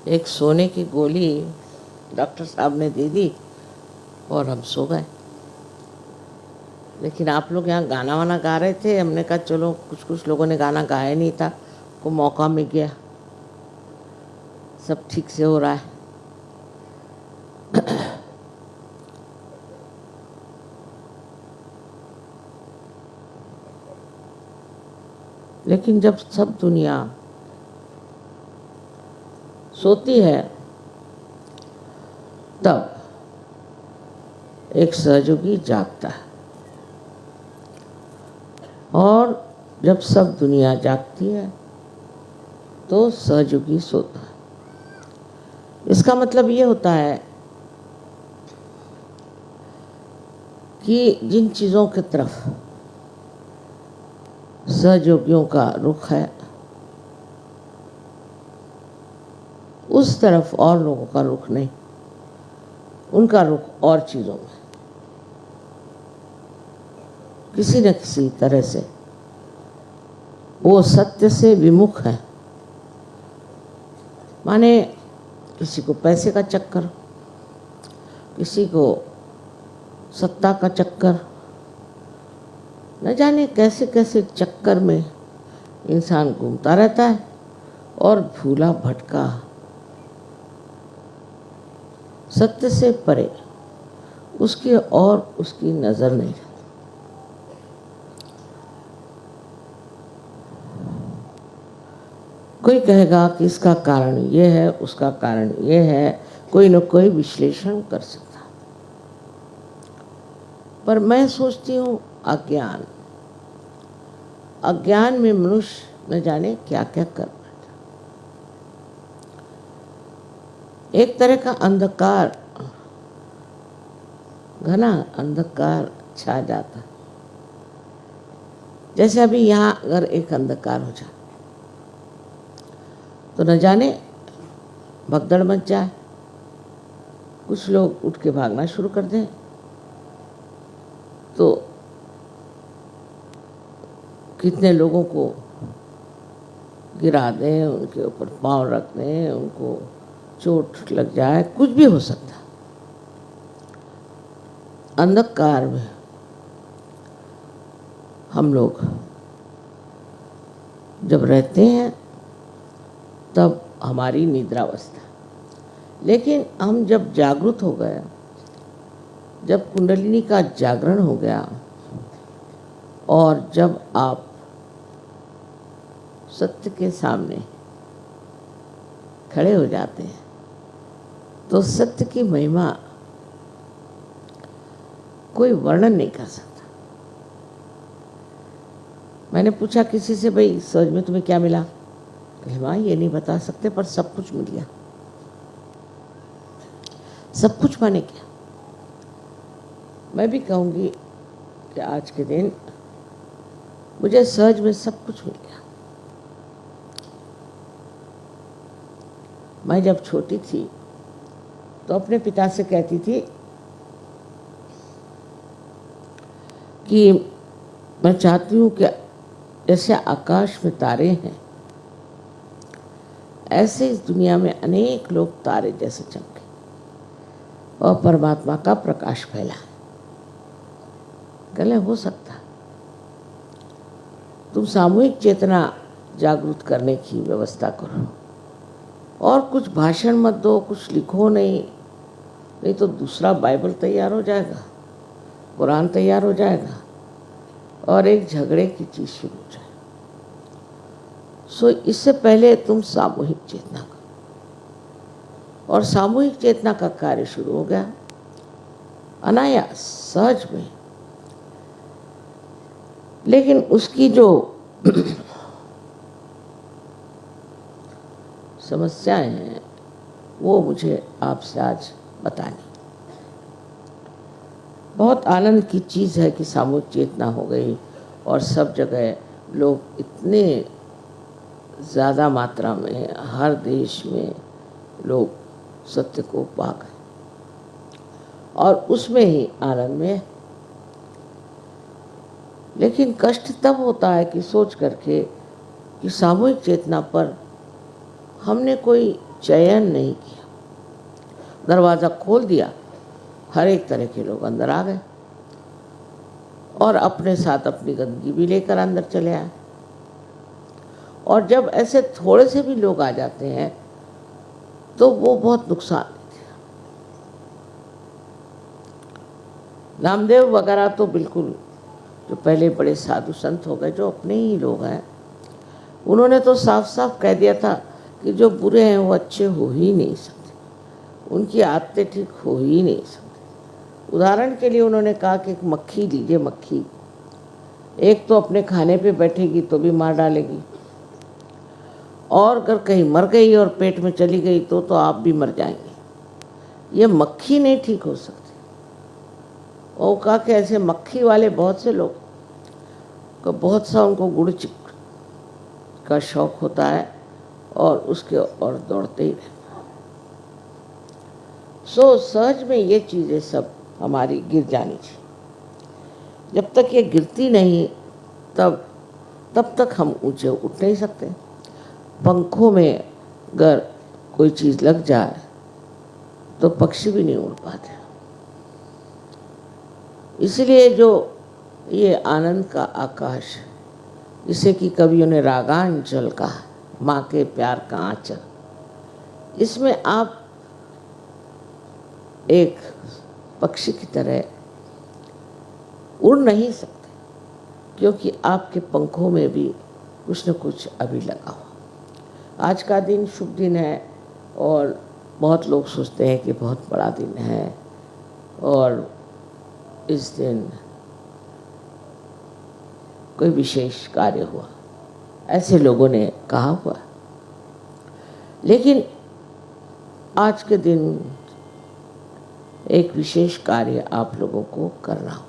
एक सोने की गोली डॉक्टर साहब ने दे दी और हम सो गए। लेकिन आप लोग यहाँ गाना वाना गा रहे थे, हमने कहा चलो, कुछ लोगों ने गाना गाया नहीं था, को मौका मिल गया, सब ठीक से हो रहा है। लेकिन जब सब दुनिया सोती है तब एक सहयोगी जागता है, और जब सब दुनिया जागती है तो सहयोगी सोता है। इसका मतलब ये होता है कि जिन चीज़ों की तरफ सहयोगियों का रुख है उस तरफ और लोगों का रुख नहीं, उनका रुख और चीज़ों में किसी न किसी तरह से वो सत्य से विमुख है। माने किसी को पैसे का चक्कर, किसी को सत्ता का चक्कर, न जाने कैसे कैसे चक्कर में इंसान घूमता रहता है और भूला भटका सत्य से परे उसकी और उसकी नज़र नहीं रहती। कोई कहेगा कि इसका कारण ये है, उसका कारण ये है, कोई न कोई विश्लेषण कर सकता, पर मैं सोचती हूँ अज्ञान, अज्ञान में मनुष्य न जाने क्या क्या कर बैठा। एक तरह का अंधकार, घना अंधकार छा जाता, जैसे अभी यहाँ अगर एक अंधकार हो जाए तो न जाने भगदड़ मच जाए, कुछ लोग उठ के भागना शुरू कर दें, तो कितने लोगों को गिरा दें, उनके ऊपर पांव रख दें, उनको चोट लग जाए, कुछ भी हो सकता। अंधकार में हम लोग जब रहते हैं तब हमारी निद्रावस्था, लेकिन हम जब जागृत हो गए, जब कुंडलिनी का जागरण हो गया और जब आप सत्य के सामने खड़े हो जाते हैं तो सत्य की महिमा कोई वर्णन नहीं कर सकता। मैंने पूछा किसी से, भाई सहज में तुम्हें क्या मिला? कहे माँ ये नहीं बता सकते, पर सब कुछ मिल गया। सब कुछ माने क्या? मैं भी कहूँगी कि आज के दिन मुझे सहज में सब कुछ मिल गया। मैं जब छोटी थी तो अपने पिता से कहती थी कि मैं चाहती हूँ कि जैसे आकाश में तारे हैं ऐसे इस दुनिया में अनेक लोग तारे जैसे चमके और परमात्मा का प्रकाश फैला। गले हो सकता, तुम सामूहिक चेतना जागृत करने की व्यवस्था करो और कुछ भाषण मत दो, कुछ लिखो नहीं तो दूसरा बाइबल तैयार हो जाएगा, कुरान तैयार हो जाएगा और एक झगड़े की चीज शुरू हो जाए। सो इससे पहले तुम सामूहिक चेतना करो, और सामूहिक चेतना का कार्य शुरू हो गया अनायास, सहज में। लेकिन उसकी जो समस्याएं हैं वो मुझे आपसे आज बतानी। बहुत आनंद की चीज़ है कि सामूहिक चेतना हो गई और सब जगह लोग इतने ज़्यादा मात्रा में, हर देश में लोग सत्य को पा गए और उसमें ही आनंद में। लेकिन कष्ट तब होता है कि सोच करके कि सामूहिक चेतना पर हमने कोई चयन नहीं किया, दरवाज़ा खोल दिया, हर एक तरह के लोग अंदर आ गए और अपने साथ अपनी गंदगी भी लेकर अंदर चले आए। और जब ऐसे थोड़े से भी लोग आ जाते हैं तो वो बहुत नुकसान देते हैं। नामदेव वगैरह तो बिल्कुल, जो पहले बड़े साधु संत हो गए, जो अपने ही लोग हैं, उन्होंने तो साफ साफ कह दिया था कि जो बुरे हैं वो अच्छे हो ही नहीं सकते, उनकी आदतें ठीक हो ही नहीं सकती। उदाहरण के लिए उन्होंने कहा कि एक मक्खी लीजिए, मक्खी एक तो अपने खाने पे बैठेगी तो भी मार डालेगी, और अगर कहीं मर गई और पेट में चली गई तो आप भी मर जाएंगे। ये मक्खी नहीं ठीक हो सकती। और कहा कि ऐसे मक्खी वाले बहुत से लोग को बहुत सा उनको गुड़ का शौक होता है और उसके और दौड़ते ही रहते। सो सहज में ये चीज़ें सब हमारी गिर जानी चाहिए। जब तक ये गिरती नहीं तब तक हम ऊंचे उठ नहीं सकते। पंखों में अगर कोई चीज़ लग जाए तो पक्षी भी नहीं उड़ पाते। इसलिए जो ये आनंद का आकाश, जिसे कि कवियों ने रागांचल कहा, माँ के प्यार का आंचल, इसमें आप एक पक्षी की तरह उड़ नहीं सकते, क्योंकि आपके पंखों में भी कुछ न कुछ अभी लगा हो। आज का दिन शुभ दिन है और बहुत लोग सोचते हैं कि बहुत बड़ा दिन है और इस दिन कोई विशेष कार्य हुआ, ऐसे लोगों ने कहा हुआ। लेकिन आज के दिन एक विशेष कार्य आप लोगों को करना हो।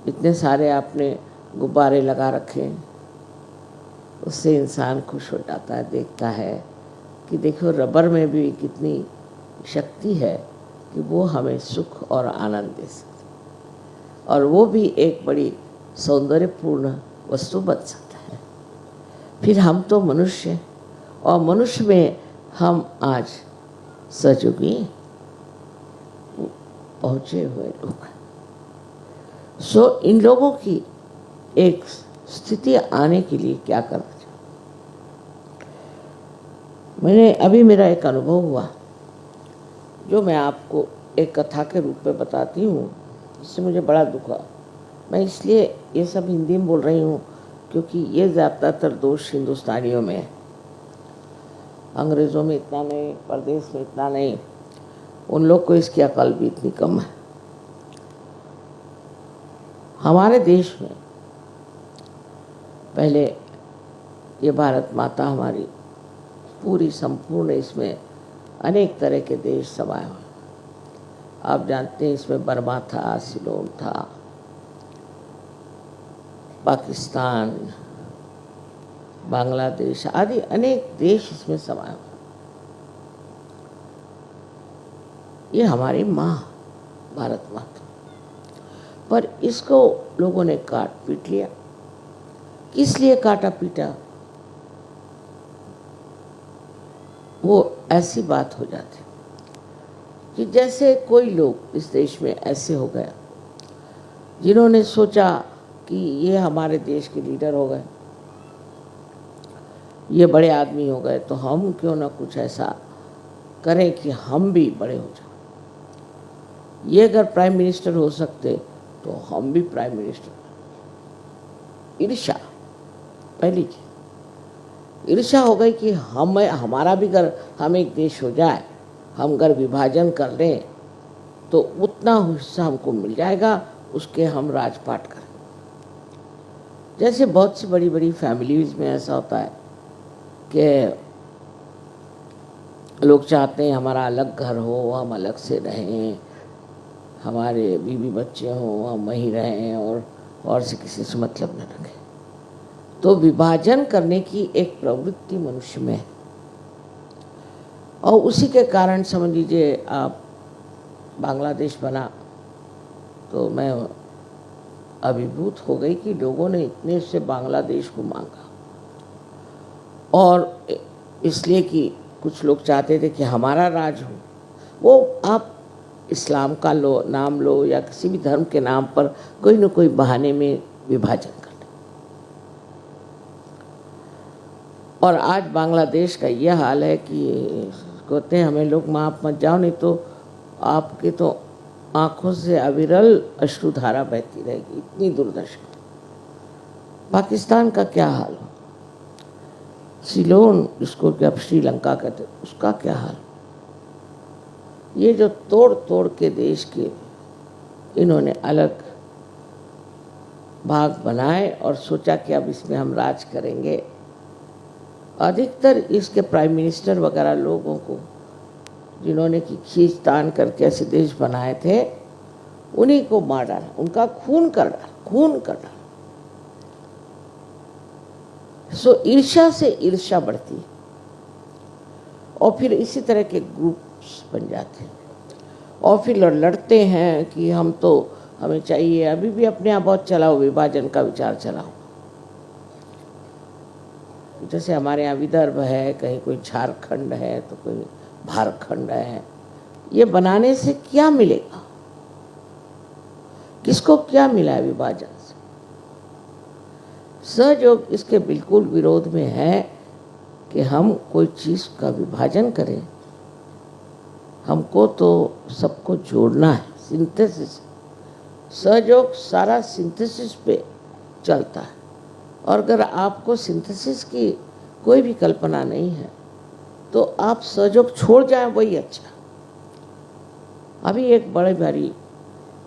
इतने सारे आपने गुब्बारे लगा रखे हैं, उससे इंसान खुश हो जाता है, देखता है कि देखो रबर में भी कितनी शक्ति है कि वो हमें सुख और आनंद दे सकती, और वो भी एक बड़ी सौंदर्यपूर्ण वस्तु बन सकता है। फिर हम तो मनुष्य हैं, और मनुष्य में हम आज सजोगी पहुँचे हुए लोग हैं। सो इन लोगों की एक स्थिति आने के लिए क्या करना चाहिए? अभी मेरा एक अनुभव हुआ जो मैं आपको एक कथा के रूप में बताती हूँ, जिससे मुझे बड़ा दुख हुआ। मैं इसलिए ये सब हिंदी में बोल रही हूँ क्योंकि ये ज़्यादातर दोष हिंदुस्तानियों में है, अंग्रेज़ों में इतना नहीं, परदेश में इतना नहीं। उन लोग को इसकी अकल भी इतनी कम है। हमारे देश में पहले ये भारत माता हमारी पूरी संपूर्ण, इसमें अनेक तरह के देश समाये हुए। आप जानते हैं इसमें बर्मा था, सिलोन था, पाकिस्तान, बांग्लादेश आदि अनेक देश इसमें समाये हुए। ये हमारी माँ भारत माता, पर इसको लोगों ने काट पीट लिया। किस लिए काटा पीटा? वो ऐसी बात हो जाती कि जैसे कोई लोग इस देश में ऐसे हो गए जिन्होंने सोचा कि ये हमारे देश के लीडर हो गए, ये बड़े आदमी हो गए, तो हम क्यों ना कुछ ऐसा करें कि हम भी बड़े हो जाएं। ये अगर प्राइम मिनिस्टर हो सकते तो हम भी प्राइम मिनिस्टर। ईर्ष्या, पहली चीज ईर्ष्या हो गई कि हमारा भी अगर हम एक देश हो जाए, हम अगर विभाजन कर लें तो उतना हिस्सा हमको मिल जाएगा, उसके हम राजपाट करें। जैसे बहुत सी बड़ी बड़ी फैमिलीज में ऐसा होता है कि लोग चाहते हैं हमारा अलग घर हो, हम अलग से रहें, हमारे बीवी बच्चे हों, हम वहीं रहें और से किसी से मतलब न रखें। तो विभाजन करने की एक प्रवृत्ति मनुष्य में है, और उसी के कारण समझ लीजिए आप बांग्लादेश बना तो मैं अभिभूत हो गई कि लोगों ने इतने से बांग्लादेश को मांगा, और इसलिए कि कुछ लोग चाहते थे कि हमारा राज हो। वो आप इस्लाम का नाम लो या किसी भी धर्म के नाम पर कोई न कोई बहाने में विभाजन कर ले। और आज बांग्लादेश का यह हाल है कि कहते हैं हमें लोग माफ मत जाओ, नहीं तो आपके तो आंखों से अविरल अश्रुधारा बहती रहेगी, इतनी दुर्दशा। पाकिस्तान का क्या हाल हो, सिलोन जिसको कि अब श्रीलंका कहते, उसका क्या हाल। ये जो तोड़ तोड़ के देश के इन्होंने अलग भाग बनाए और सोचा कि अब इसमें हम राज करेंगे। अधिकतर इसके प्राइम मिनिस्टर वगैरह लोगों को जिन्होंने कि खींचतान करके ऐसे देश बनाए थे, उन्हीं को मार डाला, उनका खून कर डाला। सो ईर्ष्या से ईर्ष्या बढ़ती है और फिर इसी तरह के ग्रुप्स बन जाते हैं और फिर लड़ते हैं कि हमें चाहिए। अभी भी अपने यहाँ बहुत चलाओ, विभाजन का विचार चलाओ। जैसे हमारे यहाँ विदर्भ है, कहीं कोई झारखंड है तो कोई झारखंड है। ये बनाने से क्या मिलेगा, किसको क्या मिला है विभाजन से? सहयोग इसके बिल्कुल विरोध में है कि हम कोई चीज का विभाजन करें। हमको तो सबको जोड़ना है, सिंथेसिस। सहयोग सारा सिंथेसिस पे चलता है और अगर आपको सिंथेसिस की कोई भी कल्पना नहीं है तो आप सहयोग छोड़ जाएं, वही अच्छा। अभी एक बड़ी भारी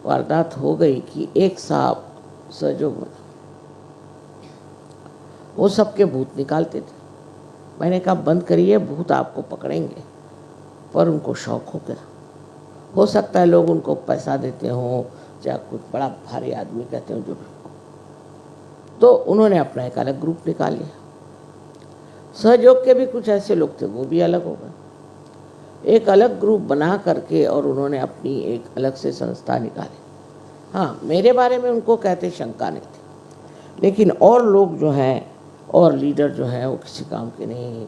वारदात हो गई कि एक साहब सहयोग में वो सबके भूत निकालते थे। मैंने कहा बंद करिए, भूत आपको पकड़ेंगे। पर उनको शौक हो गया। हो सकता है लोग उनको पैसा देते हों, चाहे कुछ बड़ा भारी आदमी कहते हो जो भी, तो उन्होंने अपना एक अलग ग्रुप निकाल लिया। सहयोग के भी कुछ ऐसे लोग थे, वो भी अलग हो गए, एक अलग ग्रुप बना करके, और उन्होंने अपनी एक अलग से संस्था निकाली। हाँ, मेरे बारे में उनको कहते शंका नहीं थी, लेकिन और लोग जो हैं और लीडर जो हैं वो किसी काम के नहीं।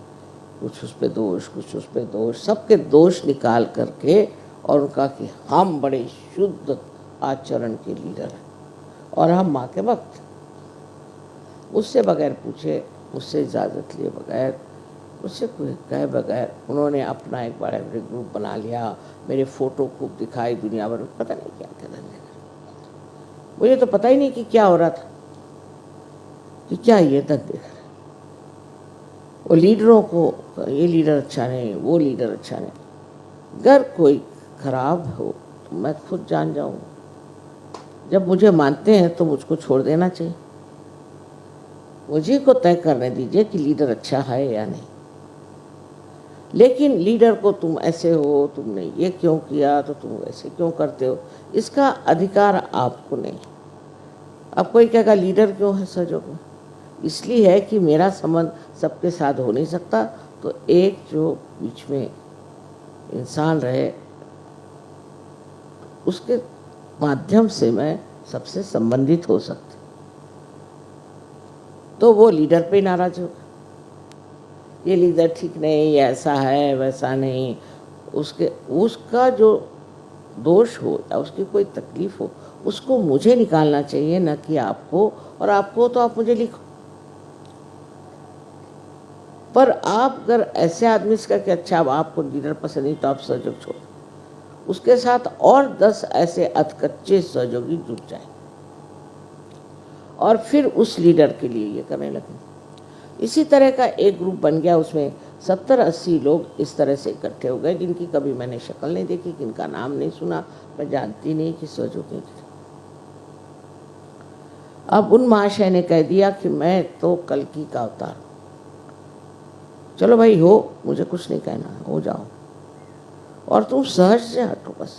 कुछ उस पे दोष, कुछ उस पे दोष, सबके दोष निकाल करके और उनका कि हम बड़े शुद्ध आचरण के लीडर हैं और हम माँ के भक्त। मुझसे बगैर पूछे, मुझसे इजाज़त लिए बगैर, मुझसे कोई कहे बगैर उन्होंने अपना एक बड़ा ग्रुप बना लिया। मेरे फ़ोटो खूब दिखाई दुनिया भर में, पता नहीं क्या क्या धंधे। मुझे तो पता ही नहीं कि क्या हो रहा था, कि क्या ये धंधे। वो लीडरों को ये लीडर अच्छा नहीं, वो लीडर अच्छा नहीं। अगर कोई खराब हो तो मैं खुद जान जाऊँ। जब मुझे मानते हैं तो मुझको छोड़ देना चाहिए। मुझे को तय करने दीजिए कि लीडर अच्छा है या नहीं। लेकिन लीडर को तुम ऐसे हो, तुमने ये क्यों किया, तो तुम ऐसे क्यों करते हो, इसका अधिकार आपको नहीं। अब कोई कहेगा लीडर क्यों है सहयोग में? इसलिए है कि मेरा संबंध सबके साथ हो नहीं सकता, तो एक जो बीच में इंसान रहे उसके माध्यम से मैं सबसे संबंधित हो सकती। तो वो लीडर पे नाराज होगा, ये लीडर ठीक नहीं, ये ऐसा है वैसा नहीं। उसका जो दोष हो या उसकी कोई तकलीफ हो, उसको मुझे निकालना चाहिए, न कि आपको। और आपको तो आप मुझे लिखो। पर आप अगर ऐसे आदमी से कह कि अच्छा अब आपको लीडर पसंद नहीं तो आप सहयोग छोड़, उसके साथ और 10 ऐसे अधकच्चे सहयोगी जुट जाए और फिर उस लीडर के लिए ये करने लगे। इसी तरह का एक ग्रुप बन गया, उसमें 70-80 लोग इस तरह से इकट्ठे हो गए जिनकी कभी मैंने शक्ल नहीं देखी, जिनका नाम नहीं सुना, मैं जानती नहीं कि सहयोगी थे। अब उन महाशय ने कह दिया कि मैं तो कल्कि का अवतार, चलो भाई हो, मुझे कुछ नहीं कहना, हो जाओ और तुम सहज से हटो। बस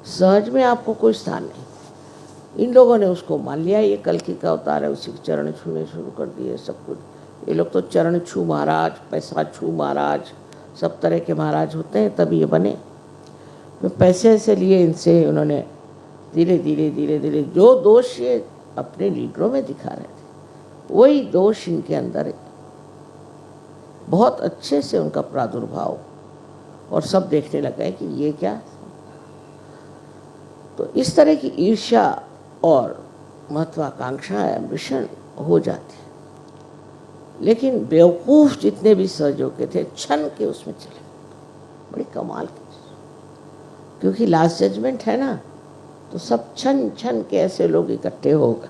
सहज में आपको कोई स्थान नहीं। इन लोगों ने उसको मान लिया, ये कल्कि का अवतार है, उसी के चरण छूने शुरू कर दिए सब कुछ। ये लोग तो चरण छू महाराज, पैसा छू महाराज, सब तरह के महाराज होते हैं, तब ये बने। पैसे ऐसे लिए इनसे, उन्होंने धीरे धीरे जो दोष ये अपने लीडरों में दिखा रहे थे, वही दोष इनके अंदर बहुत अच्छे से उनका प्रादुर्भाव, और सब देखने लग गए कि ये क्या। तो इस तरह की ईर्ष्या और महत्वाकांक्षा, एम्बिशन हो जाती है। लेकिन बेवकूफ जितने भी सहयोगी थे क्षण के उसमें चले, बड़ी कमाल की चीज, क्योंकि लास्ट जजमेंट है ना, तो सब क्षण क्षण के ऐसे लोग इकट्ठे हो गए।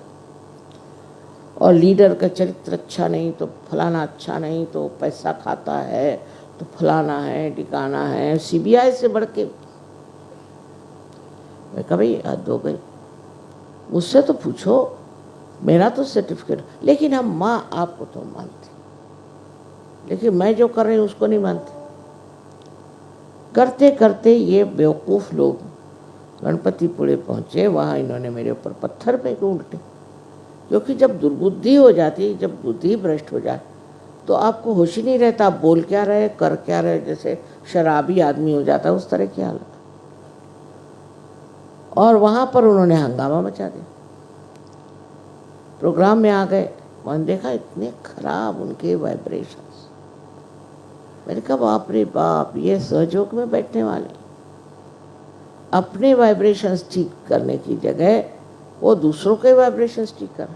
और लीडर का चरित्र अच्छा नहीं तो फलाना अच्छा नहीं, तो पैसा खाता है तो फलाना है, ठिकाना है, सीबीआई से बढ़ के। मैं कभी हद हो गई, मुझसे तो पूछो, मेरा तो सर्टिफिकेट, लेकिन हम माँ आपको तो मानते, लेकिन मैं जो कर रही हूँ उसको नहीं मानते। करते करते ये बेवकूफ़ लोग गणपतिपुरे पहुँचे, वहाँ इन्होंने मेरे ऊपर पत्थर फेंके उल्टे, क्योंकि जब दुर्बुद्धि हो जाती, जब बुद्धि भ्रष्ट हो जाए तो आपको होश ही नहीं रहता, आप बोल क्या रहे, कर क्या रहे, जैसे शराबी आदमी हो जाता है उस तरह की हालत। और वहाँ पर उन्होंने हंगामा मचा दिया। प्रोग्राम में आ गए, मैंने देखा इतने खराब उनके वाइब्रेशंस। मैंने कहा बाप रे बाप, ये सहयोग में बैठने वाले अपने वाइब्रेशंस ठीक करने की जगह वो दूसरों के वाइब्रेशंस ठीक कर।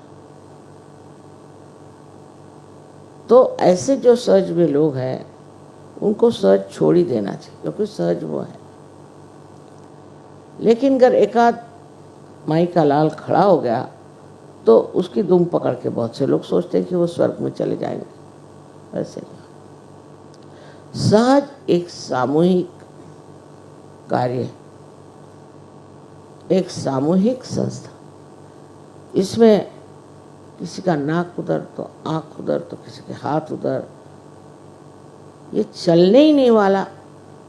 तो ऐसे जो सहज में लोग हैं उनको सहज छोड़ ही देना चाहिए, क्योंकि सहज वो है। लेकिन अगर एकाध माई का लाल खड़ा हो गया तो उसकी दुम पकड़ के बहुत से लोग सोचते हैं कि वो स्वर्ग में चले जाएंगे। ऐसे नहीं। सहज एक सामूहिक कार्य है, एक सामूहिक संस्था। इसमें किसी का नाक उधर तो आंख उधर तो किसी के हाथ उधर, ये चलने ही नहीं वाला,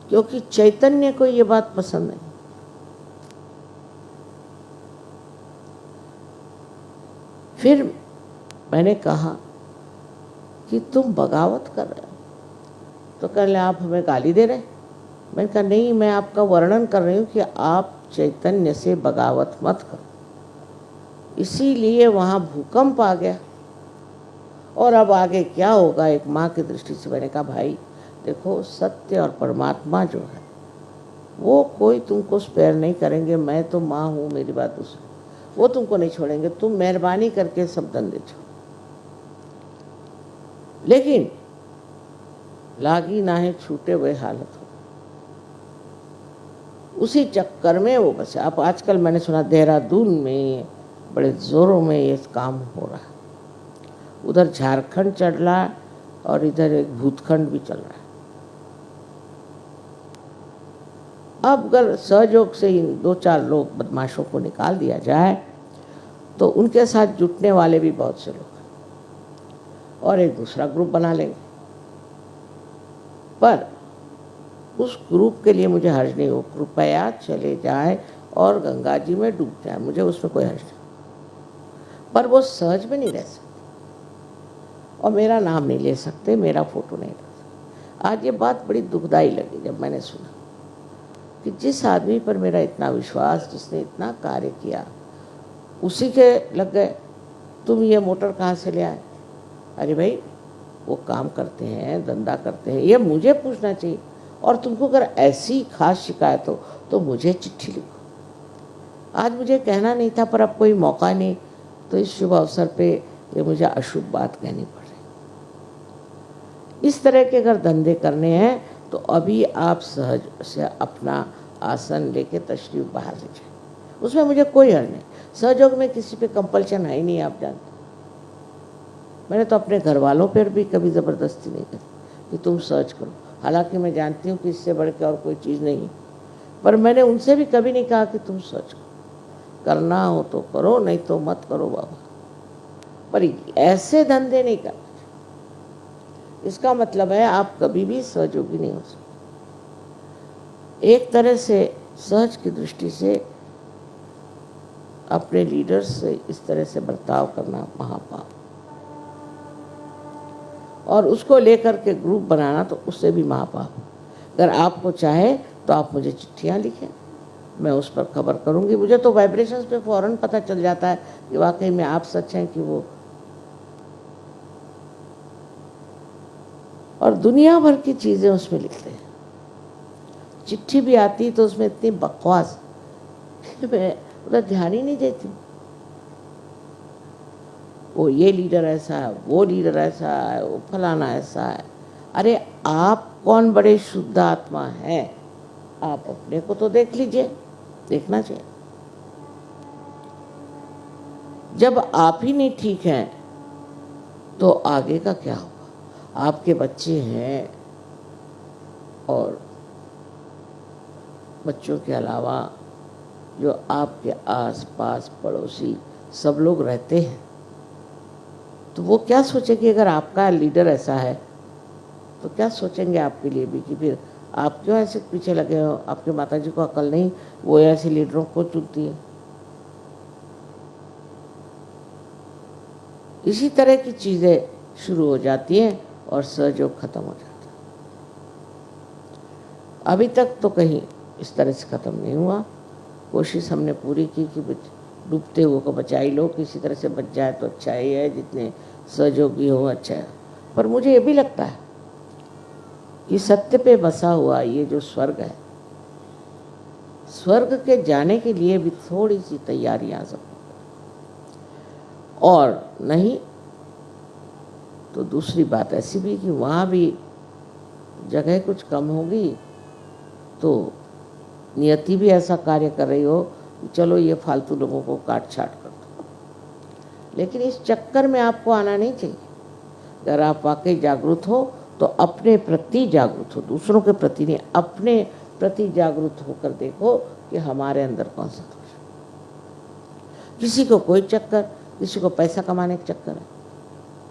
क्योंकि चैतन्य को ये बात पसंद नहीं। फिर मैंने कहा कि तुम बगावत कर रहे हो, तो कह रहे आप हमें गाली दे रहे। मैंने कहा नहीं, मैं आपका वर्णन कर रही हूँ कि आप चैतन्य से बगावत मत करो। इसीलिए वहाँ भूकंप आ गया। और अब आगे क्या होगा, एक माँ की दृष्टि से मैंने कहा भाई देखो, सत्य और परमात्मा जो है वो कोई तुमको स्पेयर नहीं करेंगे। मैं तो माँ हूँ, मेरी बात दूसरी, वो तुमको नहीं छोड़ेंगे। तुम मेहरबानी करके सब धंधे छोड़ो, लेकिन लागी ना है छूटे हुए हालत हो। उसी चक्कर में वो बस। अब आजकल मैंने सुना देहरादून में बड़े जोरों में ये काम हो रहा है, उधर झारखंड चल रहा है और इधर एक भूतखंड भी चल रहा है। अब अगर सहयोग से इन 2-4 लोग बदमाशों को निकाल दिया जाए तो उनके साथ जुटने वाले भी बहुत से लोग हैं और एक दूसरा ग्रुप बना लेंगे। पर उस ग्रुप के लिए मुझे हर्ज नहीं हो, कृपया चले जाए और गंगा जी में डूब जाए, मुझे उसमें कोई हर्ज नहीं। पर वो सहज में नहीं रह सकते और मेरा नाम नहीं ले सकते, मेरा फोटो नहीं ले सकते। आज ये बात बड़ी दुखदाई लगी जब मैंने सुना कि जिस आदमी पर मेरा इतना विश्वास, जिसने इतना कार्य किया, उसी के लग गए तुम ये मोटर कहाँ से ले आए। अरे भाई, वो काम करते हैं, धंधा करते हैं, ये मुझे पूछना चाहिए। और तुमको अगर ऐसी खास शिकायत हो तो मुझे चिट्ठी लिखो। आज मुझे कहना नहीं था, पर अब कोई मौका नहीं, तो इस शुभ अवसर पे ये मुझे अशुभ बात कहनी पड़ रही। इस तरह के अगर धंधे करने हैं तो अभी आप सहज से अपना आसन लेके तशरीफ बाहर ले जाए, उसमें मुझे कोई हर्ज नहीं। सहयोग में किसी पे कंपल्शन है ही नहीं, आप जानते। मैंने तो अपने घर वालों पर भी कभी ज़बरदस्ती नहीं करी कि तुम सर्च करो, हालांकि मैं जानती हूँ कि इससे बढ़ के और कोई चीज़ नहीं है। पर मैंने उनसे भी कभी नहीं कहा कि तुम सर्च करो, करना हो तो करो, नहीं तो मत करो बाबा। पर ऐसे धंधे नहीं करना, इसका मतलब है आप कभी भी सहयोगी नहीं हो सकते। एक तरह से सहज की दृष्टि से अपने लीडर्स से इस तरह से बर्ताव करना महापाप, और उसको लेकर के ग्रुप बनाना तो उससे भी महापाप। अगर आपको चाहे तो आप मुझे चिट्ठियाँ लिखें, मैं उस पर खबर करूँगी। मुझे तो वाइब्रेशंस पे फ़ौरन पता चल जाता है कि वाकई में आप सच हैं कि वो और दुनिया भर की चीज़ें उसमें लिखते हैं। चिट्ठी भी आती तो उसमें इतनी बकवास मैं उधर ध्यान ही नहीं देती। वो ये लीडर ऐसा है, वो लीडर ऐसा है, वो फलाना ऐसा है। अरे आप कौन बड़े शुद्ध आत्मा हैं? आप अपने को तो देख लीजिए, देखना चाहिए। जब आप ही नहीं ठीक हैं तो आगे का क्या होगा? आपके बच्चे हैं और बच्चों के अलावा जो आपके आस पास पड़ोसी सब लोग रहते हैं, तो वो क्या सोचेंगे? अगर आपका लीडर ऐसा है तो क्या सोचेंगे आपके लिए भी कि फिर आप क्यों ऐसे पीछे लगे हो? आपके माताजी को अकल नहीं, वो ऐसे लीडरों को चुनती है। इसी तरह की चीज़ें शुरू हो जाती हैं और सहयोग खत्म हो जाता है। अभी तक तो कहीं इस तरह से ख़त्म नहीं हुआ। कोशिश हमने पूरी की कि डूबते हुए को बचा ही लो, किसी तरह से बच जाए तो अच्छा ही है, जितने सहयोगी हो अच्छा है। पर मुझे ये भी लगता है कि सत्य पे बसा हुआ ये जो स्वर्ग है, स्वर्ग के जाने के लिए भी थोड़ी सी तैयारी आ सकती, और नहीं तो दूसरी बात ऐसी भी कि वहाँ भी जगह कुछ कम होगी तो नियति भी ऐसा कार्य कर रही हो कि चलो ये फालतू लोगों को काट छाट कर दो। लेकिन इस चक्कर में आपको आना नहीं चाहिए। अगर आप वाकई जागरूक हो तो अपने प्रति जागरूक हो, दूसरों के प्रति नहीं, अपने प्रति जागरूक होकर देखो कि हमारे अंदर कौन सा दोष है। किसी को कोई चक्कर, किसी को पैसा कमाने का चक्कर है।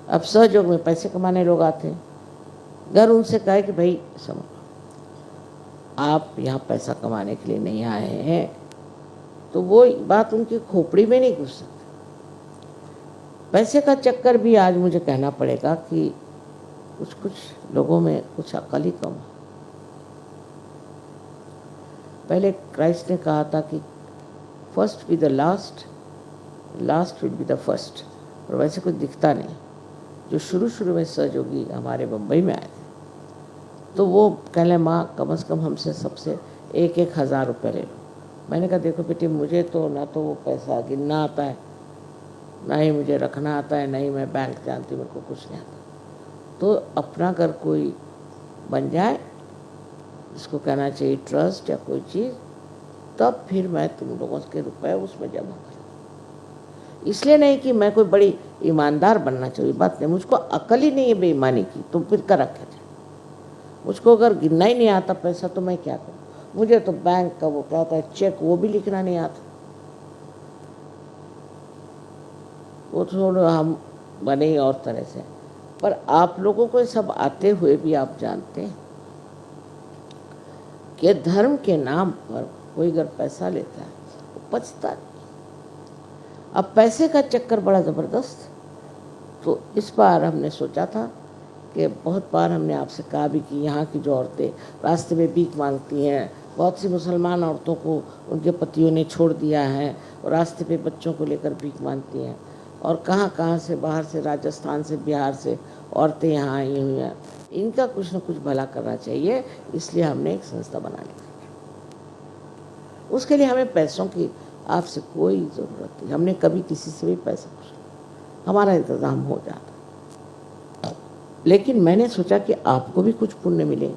अब सहयोग में पैसे कमाने लोग आते हैं, अगर उनसे कहे कि भाई समझो आप यहाँ पैसा कमाने के लिए नहीं आए हैं, तो वो बात उनकी खोपड़ी में नहीं घुस सकती। पैसे का चक्कर भी आज मुझे कहना पड़ेगा कि कुछ कुछ लोगों में कुछ अकल ही कम है। पहले क्राइस्ट ने कहा था कि first be the last, last will be the first, और वैसे कुछ दिखता नहीं। जो शुरू शुरू में सहयोगी हमारे मुंबई में आए थे तो वो कहले माँ कम से कम हमसे सबसे 1,000 रुपये ले लो। मैंने कहा देखो बेटी, मुझे तो ना तो वो पैसा गिनना आता है, ना ही मुझे रखना आता है, ना ही मैं बैंक जानती, मेरे को कुछ नहीं आता। तो अपना अगर कोई बन जाए, इसको कहना चाहिए ट्रस्ट या कोई चीज़, तब फिर मैं तुम लोगों के रुपए उसमें जमा करूँ। इसलिए नहीं कि मैं कोई बड़ी ईमानदार बनना चाहिए, बात नहीं, मुझको अकल ही नहीं है बेईमानी की, तो फिर कर रखे थे। मुझको अगर गिनना ही नहीं आता पैसा तो मैं क्या करूँ? मुझे तो बैंक का वो क्या होता है चेक, वो भी लिखना नहीं आता। वो थोड़ा हम बने ही और तरह से। पर आप लोगों को सब आते हुए भी आप जानते हैं कि धर्म के नाम पर कोई अगर पैसा लेता है वो पचता नहीं। अब पैसे का चक्कर बड़ा ज़बरदस्त। तो इस बार हमने सोचा था कि बहुत बार हमने आपसे कहा भी कि यहाँ की जो औरतें रास्ते में भीख मांगती हैं, बहुत सी मुसलमान औरतों को उनके पतियों ने छोड़ दिया है और रास्ते पे बच्चों को लेकर भीख मांगती हैं, और कहाँ कहाँ से बाहर से, राजस्थान से, बिहार से औरतें यहाँ आई हुई हैं। इनका कुछ न कुछ भला करना चाहिए, इसलिए हमने एक संस्था बना ली। उसके लिए हमें पैसों की आपसे कोई ज़रूरत नहीं, हमने कभी किसी से भी पैसा पूछा, हमारा इंतज़ाम हो जाता। लेकिन मैंने सोचा कि आपको भी कुछ पुण्य मिले,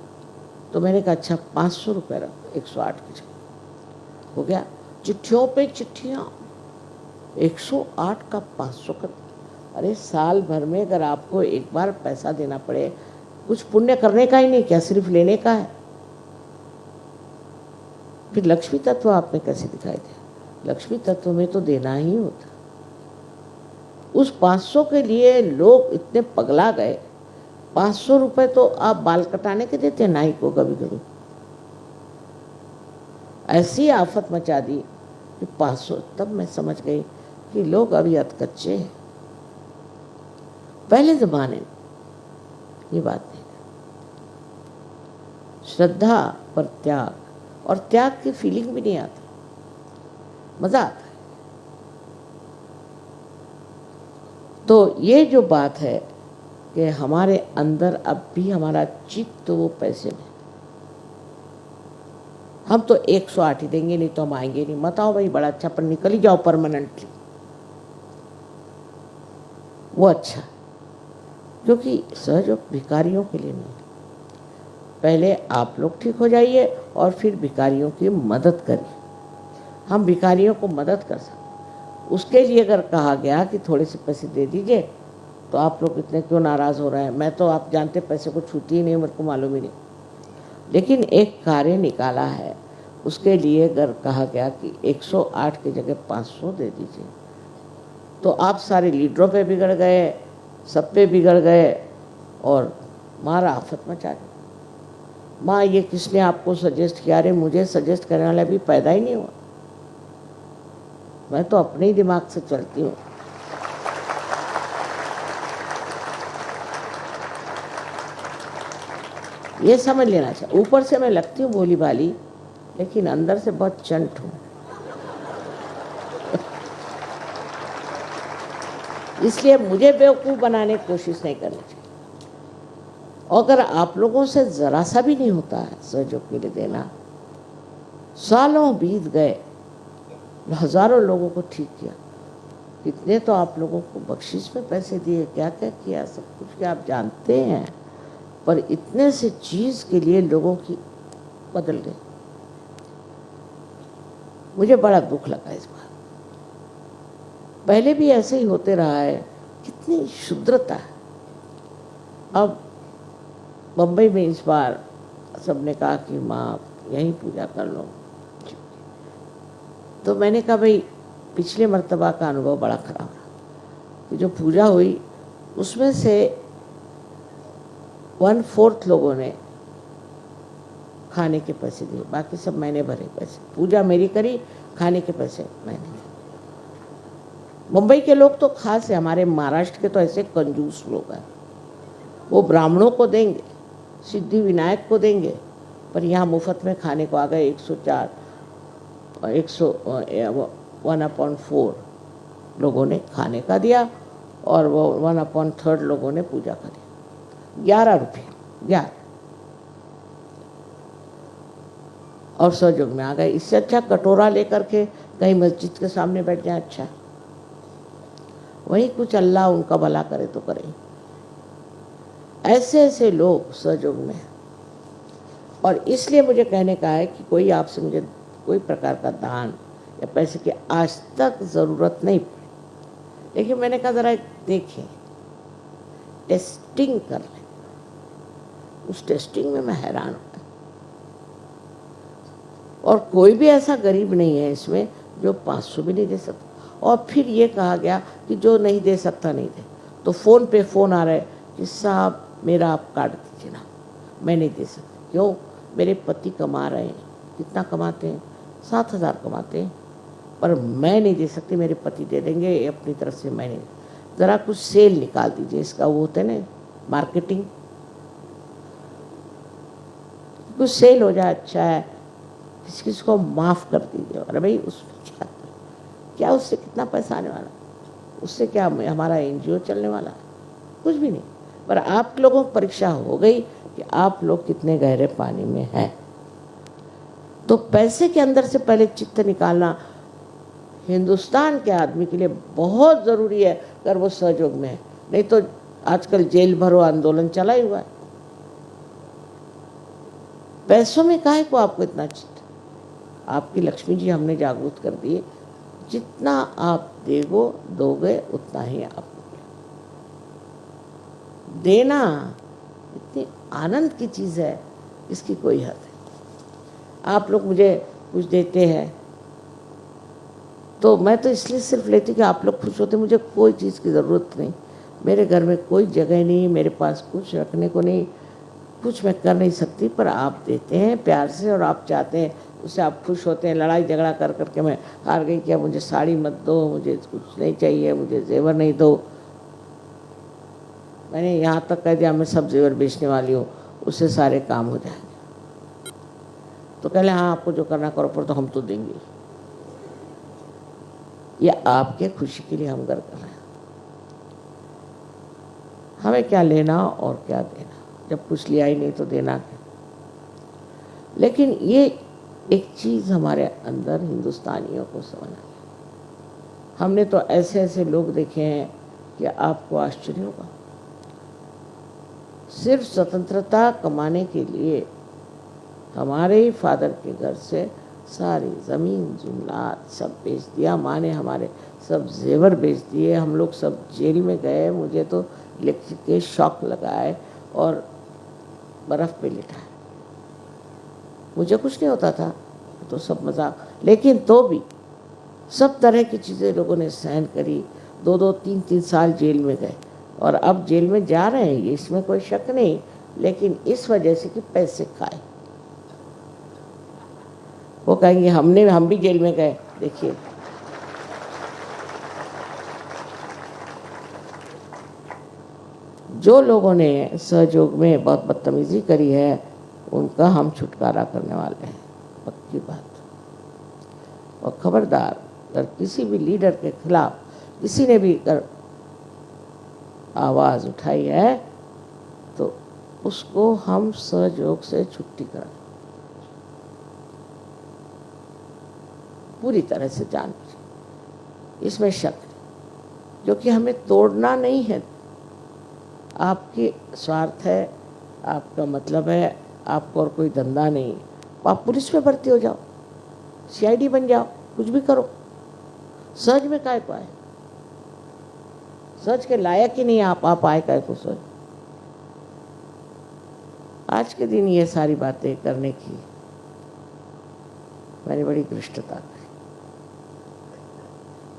तो मैंने कहा अच्छा 500 रुपये रख, 108 की जगह हो गया। चिट्ठियों पे चिट्ठियाँ, 108 का 500 कर। अरे साल भर में अगर आपको एक बार पैसा देना पड़े, कुछ पुण्य करने का ही नहीं, क्या सिर्फ लेने का है? फिर लक्ष्मी तत्व आप में कैसे दिखाई दे? लक्ष्मी तत्व में तो देना ही होता। उस 500 के लिए लोग इतने पगला गए। 500 रुपये तो आप बाल कटाने के देते हैं नाई को, कभी कभी ऐसी आफत मचा दी कि 500। तब मैं समझ गई कि लोग अभी अधकच्चे हैं। पहले ज़माने में ये बात नहीं, श्रद्धा पर त्याग, और त्याग की फीलिंग भी नहीं आती, मज़ा आता है। तो ये जो बात है कि हमारे अंदर अब भी हमारा चित्त तो वो पैसे में, हम तो 108 ही देंगे, नहीं तो हम आएंगे नहीं। मत आओ भाई, बड़ा अच्छा, पर निकल ही जाओ परमानेंटली, वो अच्छा। क्योंकि सहयोग भिखारियों के लिए नहीं, पहले आप लोग ठीक हो जाइए और फिर भिखारियों की मदद करिए। हम भिखारियों को मदद कर सकते, उसके लिए अगर कहा गया कि थोड़े से पैसे दे दीजिए, तो आप लोग इतने क्यों नाराज़ हो रहे हैं? मैं तो आप जानते पैसे को छूती ही नहीं, मेरे को मालूम ही नहीं। लेकिन एक कार्य निकाला है, उसके लिए अगर कहा गया कि 108 की जगह 500 दे दीजिए, तो आप सारे लीडरों पे बिगड़ गए, सब पे बिगड़ गए और मारा आफत मचा दी। माँ ये किसने आपको सजेस्ट किया? अरे मुझे सजेस्ट करने वाला भी पैदा ही नहीं हुआ, मैं तो अपने ही दिमाग से चलती हूँ। ये समझ लेना चाहिए। ऊपर से मैं लगती हूँ भोली भाली, लेकिन अंदर से बहुत चंट हूँ। इसलिए मुझे बेवकूफ़ बनाने की कोशिश नहीं करनी चाहिए। अगर आप लोगों से ज़रा सा भी नहीं होता है सहयोग के लिए देना, सालों बीत गए, हज़ारों लोगों को ठीक किया, कितने तो आप लोगों को बख्शिश में पैसे दिए, क्या क्या किया, सब कुछ क्या आप जानते हैं। पर इतने से चीज़ के लिए लोगों की बदल गई। मुझे बड़ा दुख लगा इस बार। पहले भी ऐसे ही होते रहा है, कितनी शुद्रता है। अब बम्बई में इस बार सबने कहा कि माँ यहीं पूजा कर लो, तो मैंने कहा भाई पिछले मर्तबा का अनुभव बड़ा खराब रहा कि जो पूजा हुई उसमें से 1/4 लोगों ने खाने के पैसे दिए, बाकी सब मैंने भरे पैसे। पूजा मेरी करी, खाने के पैसे मैंने। मुंबई के लोग तो खास है, हमारे महाराष्ट्र के तो ऐसे कंजूस लोग हैं, वो ब्राह्मणों को देंगे, सिद्धि विनायक को देंगे, पर यहाँ मुफ्त में खाने को आ गए। 104 1/4 लोगों ने खाने का दिया और वो 1/3 लोगों ने पूजा का दिया। 11 रुपये 11 और सहयोग में आ गए। इससे अच्छा कटोरा लेकर के कहीं मस्जिद के सामने बैठ जाए, अच्छा वही कुछ अल्लाह उनका भला करे तो करे। ऐसे ऐसे लोग सहयोग में हैं। और इसलिए मुझे कहने का है कि कोई आपसे मुझे कोई प्रकार का दान या पैसे की आज तक ज़रूरत नहीं पड़ी, लेकिन मैंने कहा ज़रा देखें, टेस्टिंग कर लें। उस टेस्टिंग में मैं हैरान हूँ। और कोई भी ऐसा गरीब नहीं है इसमें जो 500 भी नहीं दे सकता। और फिर ये कहा गया कि जो नहीं दे सकता नहीं दे, तो फ़ोन पे फ़ोन आ रहे कि साहब मेरा आप काट दीजिए ना, मैं नहीं दे सकती। क्यों? मेरे पति कमा रहे हैं। कितना कमाते हैं? 7,000 कमाते हैं, पर मैं नहीं दे सकती, मेरे पति दे देंगे, अपनी तरफ से मैं नहीं। ज़रा कुछ सेल निकाल दीजिए इसका, वो होते ना मार्केटिंग, कुछ सेल हो जाए, अच्छा है, किसी किसी को माफ़ कर दीजिए। अरे भाई उसमें क्या उससे कितना पैसा आने वाला, उससे क्या हमारा एनजीओ चलने वाला? कुछ भी नहीं। पर आप लोगों को परीक्षा हो गई कि आप लोग कितने गहरे पानी में हैं। तो पैसे के अंदर से पहले चित्त निकालना हिंदुस्तान के आदमी के लिए बहुत ज़रूरी है, अगर वो सहयोग में है। नहीं तो आजकल जेल भरो आंदोलन चला ही हुआ है। पैसों में काहे को आपको इतना चित्त? आपकी लक्ष्मी जी हमने जागरूक कर दी, जितना आप दोगे उतना ही आपको देना। इतनी आनंद की चीज़ है, इसकी कोई हद है। आप लोग मुझे कुछ देते हैं तो मैं तो इसलिए सिर्फ लेती कि आप लोग खुश होते। मुझे कोई चीज़ की ज़रूरत नहीं, मेरे घर में कोई जगह नहीं, मेरे पास कुछ रखने को नहीं, कुछ मैं कर नहीं सकती, पर आप देते हैं प्यार से और आप चाहते हैं, उससे आप खुश होते हैं। लड़ाई झगड़ा कर करके मैं हार गई, क्या मुझे साड़ी मत दो, मुझे कुछ नहीं चाहिए, मुझे जेवर नहीं दो। मैंने यहाँ तक कह दिया मैं सब जेवर बेचने वाली हूँ, उससे सारे काम हो जाएंगे। तो कह ले हाँ आपको जो करना करो, पर तो हम तो देंगे। ये आपके खुशी के लिए हम कर रहे हैं। हमें क्या लेना और क्या देना, जब कुछ लिया ही नहीं तो देना क्या। लेकिन ये एक चीज़ हमारे अंदर हिंदुस्तानियों को समझ आई। हमने तो ऐसे ऐसे लोग देखे हैं कि आपको आश्चर्य होगा। सिर्फ स्वतंत्रता कमाने के लिए हमारे ही फादर के घर से सारी ज़मीन जुमलात सब बेच दिया। माँ ने हमारे सब जेवर बेच दिए। हम लोग सब जेल में गए। मुझे तो इलेक्ट्रिक के शॉक लगाए और बर्फ़ पे लिटाए। मुझे कुछ नहीं होता था, तो सब मजाक। लेकिन तो भी सब तरह की चीज़ें लोगों ने सहन करी। 2-2 3-3 साल जेल में गए और अब जेल में जा रहे हैं, इसमें कोई शक नहीं। लेकिन इस वजह से कि पैसे खाए। वो कहेंगे हम भी जेल में गए। देखिए, जो लोगों ने सहयोग में बहुत बदतमीजी करी है उनका हम छुटकारा करने वाले हैं, पक्की बात। और खबरदार, अगर किसी भी लीडर के खिलाफ किसी ने भी अगर आवाज़ उठाई है तो उसको हम सहयोग से छुट्टी करा, पूरी तरह से जान, इसमें शक नहीं। जो कि हमें तोड़ना नहीं है। आपकी स्वार्थ है, आपका मतलब है, आपको और कोई धंधा नहीं। आप पुलिस में भर्ती हो जाओ, सीआईडी बन जाओ, कुछ भी करो। सच में काय को आए, सच के लायक ही नहीं आप आए काय को सोच। आज के दिन ये सारी बातें करने की मैंने बड़ी धृष्टता की।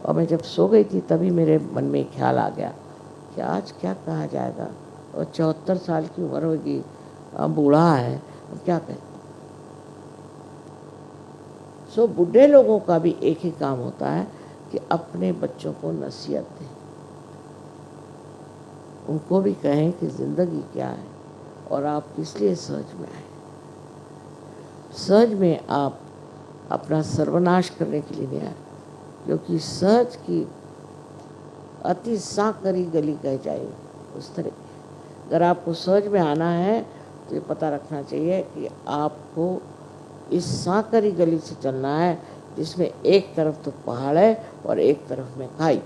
और मैं जब सो गई थी तभी मेरे मन में ख्याल आ गया कि आज क्या कहा जाएगा। और 74 साल की उम्र होगी, अब बूढ़ा है, अब क्या कहें। सो बूढ़े लोगों का भी एक ही काम होता है कि अपने बच्चों को नसीहत दें, उनको भी कहें कि ज़िंदगी क्या है और आप किस लिए सहज में आए। सहज में आप अपना सर्वनाश करने के लिए नहीं आए, क्योंकि सहज की अति सांकरी गली कह जाए उस तरह। अगर आपको सहज में आना है तो ये पता रखना चाहिए कि आपको इस सांकरी गली से चलना है जिसमें एक तरफ तो पहाड़ है और एक तरफ में खाई।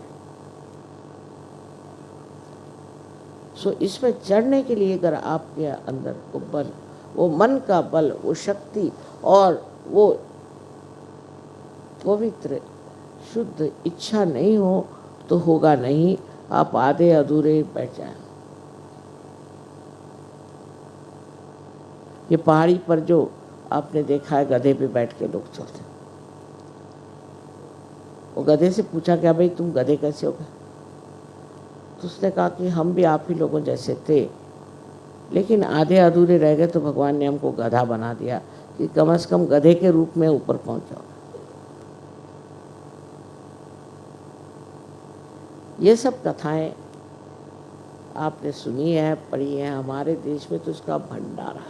सो इसमें चढ़ने के लिए अगर आपके अंदर वो बल, वो मन का बल, वो शक्ति और वो पवित्र शुद्ध इच्छा नहीं हो तो होगा नहीं। आप आधे अधूरे बैठ जाए। ये पहाड़ी पर जो आपने देखा है गधे पे बैठ के लोग चलते, वो गधे से पूछा क्या भाई तुम गधे कैसे हो गए? तो उसने कहा कि हम भी आप ही लोगों जैसे थे, लेकिन आधे अधूरे रह गए तो भगवान ने हमको गधा बना दिया कि कम से कम गधे के रूप में ऊपर पहुंच जाओ। ये सब कथाएं आपने सुनी है, पढ़ी है। हमारे देश में तो इसका भंडारा,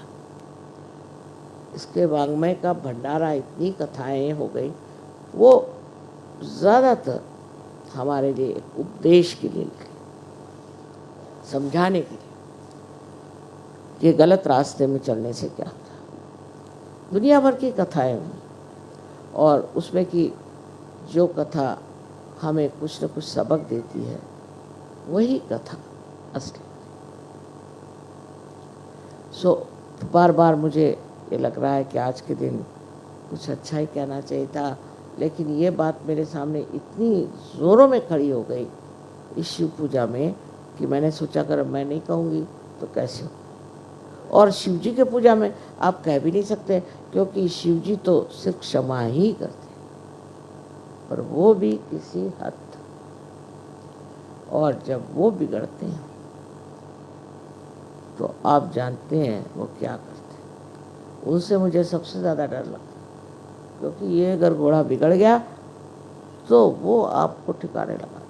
इसके वाङ्मय का भंडारा, इतनी कथाएं हो गई। वो ज़्यादातर हमारे लिए उपदेश के लिए, समझाने के लिए कि गलत रास्ते में चलने से क्या होता है। दुनिया भर की कथाएं हुई और उसमें की जो कथा हमें कुछ न कुछ सबक देती है वही कथा असली। सो बार बार मुझे ये लग रहा है कि आज के दिन कुछ अच्छा ही कहना चाहिए था, लेकिन ये बात मेरे सामने इतनी ज़ोरों में खड़ी हो गई इस शिव पूजा में कि मैंने सोचा अगर मैं नहीं कहूँगी तो कैसे हो। और शिव जी के पूजा में आप कह भी नहीं सकते, क्योंकि शिव जी तो सिर्फ क्षमा ही करते, पर वो भी किसी हद तक। और जब वो बिगड़ते हैं तो आप जानते हैं वो क्या करते हैं। उनसे मुझे सबसे ज़्यादा डर लगता है, क्योंकि ये अगर घोड़ा बिगड़ गया तो वो आपको ठिकाने लगा देगा।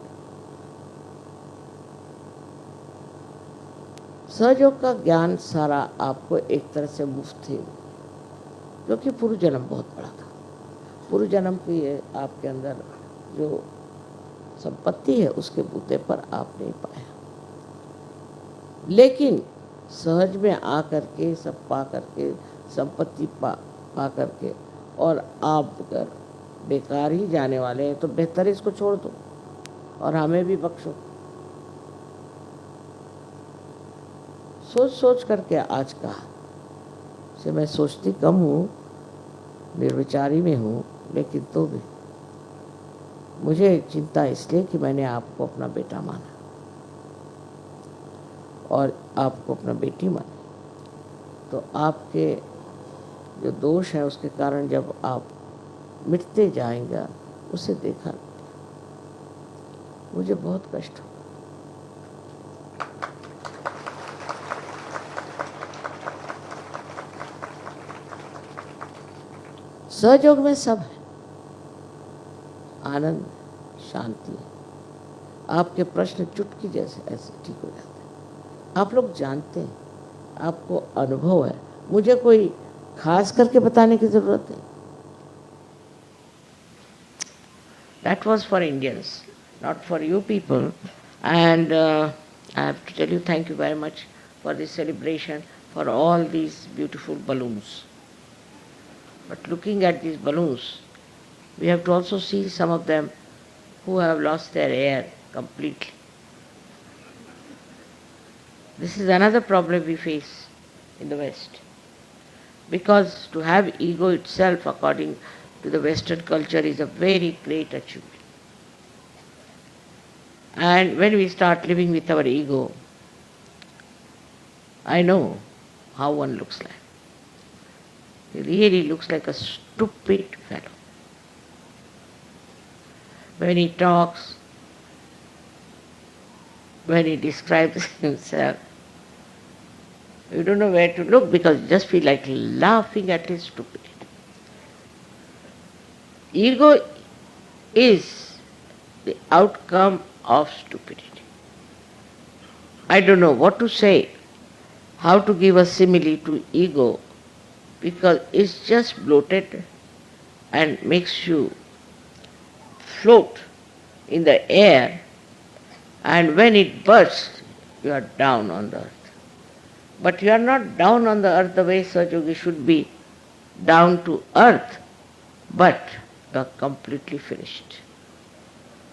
सहयोग का ज्ञान सारा आपको एक तरह से मुफ्त ही, क्योंकि पूर्व जन्म बहुत बड़ा था। पूर्व जन्म की ये आपके अंदर जो संपत्ति है उसके बूते पर आप नहीं पाया। लेकिन सहज में आ करके सब पा करके संपत्ति पा करके और आप अगर बेकार ही जाने वाले हैं तो बेहतर इसको छोड़ दो और हमें भी बख्शो। सोच सोच करके आज का से मैं सोचती कम हूँ, निर्विचारी में हूँ, लेकिन तो भी मुझे चिंता इसलिए कि मैंने आपको अपना बेटा माना और आपको अपना बेटी मानी, तो आपके जो दोष है उसके कारण जब आप मिटते जाएंगे उसे देखा मुझे बहुत कष्ट हो। सहयोग में सब है, आनंद, शांति। आपके प्रश्न चुटकी जैसे ऐसे ठीक हो जाते हैं। आप लोग जानते हैं, आपको अनुभव है, मुझे कोई खास करके बताने की जरूरत नहीं। That was for Indians, not for you people. And I have to tell you thank you very much for this celebration, for all these beautiful balloons. But looking at these balloons, we have to also see some of them who have lost their air completely. This is another problem we face in the West. Because to have ego itself, according to the Western culture, is a very great achievement. And when we start living with our ego, I know how one looks like. He really looks like a stupid fellow. When he talks, when he describes himself, you don't know where to look because you just feel like laughing at his stupidity. Ego is the outcome of stupidity. I don't know what to say, how to give a simile to ego, because it's just bloated and makes you float in the air, and when it bursts, you are down on the earth. But you are not down on the earth the way Sahajogi should be, down to earth, but you are completely finished.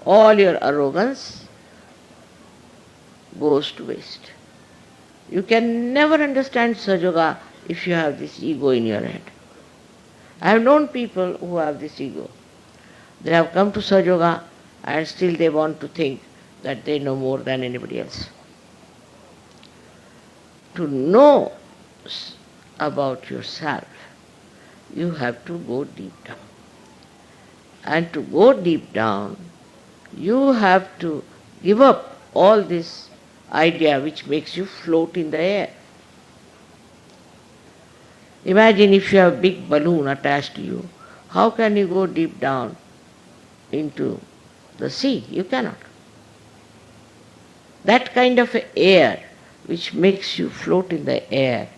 All your arrogance goes to waste. You can never understand Sahajoga if you have this ego in your head. I have known people who have this ego. They have come to Sahajoga and still they want to think that they know more than anybody else. To know about yourself, you have to go deep down. And to go deep down, you have to give up all this idea which makes you float in the air. Imagine if you have a big balloon attached to you, how can you go deep down into the sea? You cannot. That kind of air which makes you float in the air,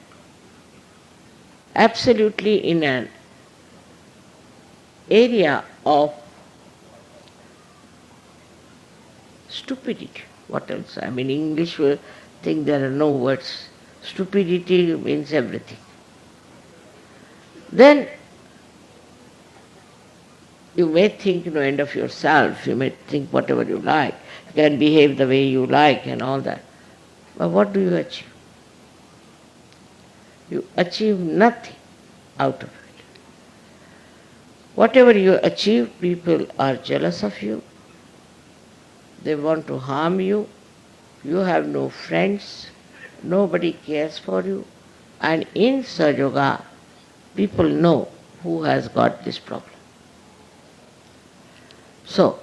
absolutely in an area of stupidity. What else? I mean, English will think there are no words. Stupidity means everything. Then you may think, end of yourself, you may think whatever you like, you can behave the way you like and all that. But what do you achieve? You achieve nothing out of it. Whatever you achieve, people are jealous of you. They want to harm you. You have no friends. Nobody cares for you. And in Sahajoga, people know who has got this problem. So,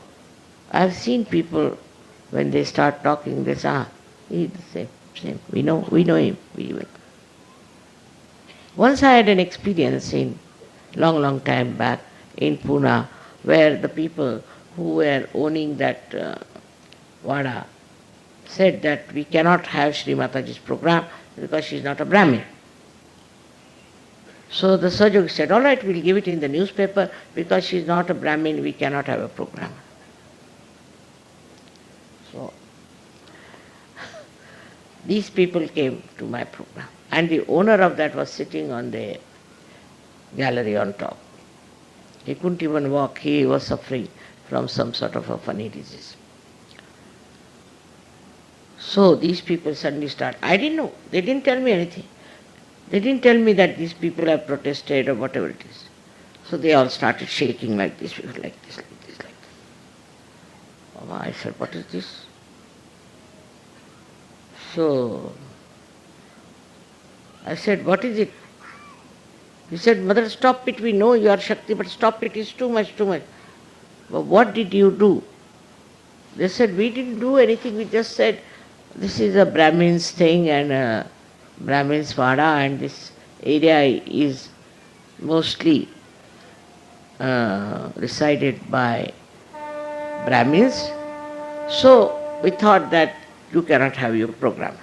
I have seen people, when they start talking, they say, he's the same. We know him. Once I had an experience in long time back in Pune, where the people who were owning that Vada said that we cannot have Sri Mataji's program because she is not a Brahmin. So the Sahajogi said, all right, we'll give it in the newspaper because she is not a Brahmin, we cannot have a program. these people came to my program. And the owner of that was sitting on the gallery on top. He couldn't even walk. He was suffering from some sort of a funny disease. So these people suddenly start. I didn't know. They didn't tell me anything. They didn't tell me that these people have protested or whatever it is. So they all started shaking like this, like this, like this, like this. I said, what is this? So I said, what is it? He said, Mother, stop it. We know you are Shakti, but stop it. It's too much, too much. But what did you do? They said, we didn't do anything. We just said, this is a Brahmin's thing and a Brahmin's vada, and this area is mostly resided by Brahmins. So we thought that you cannot have your program.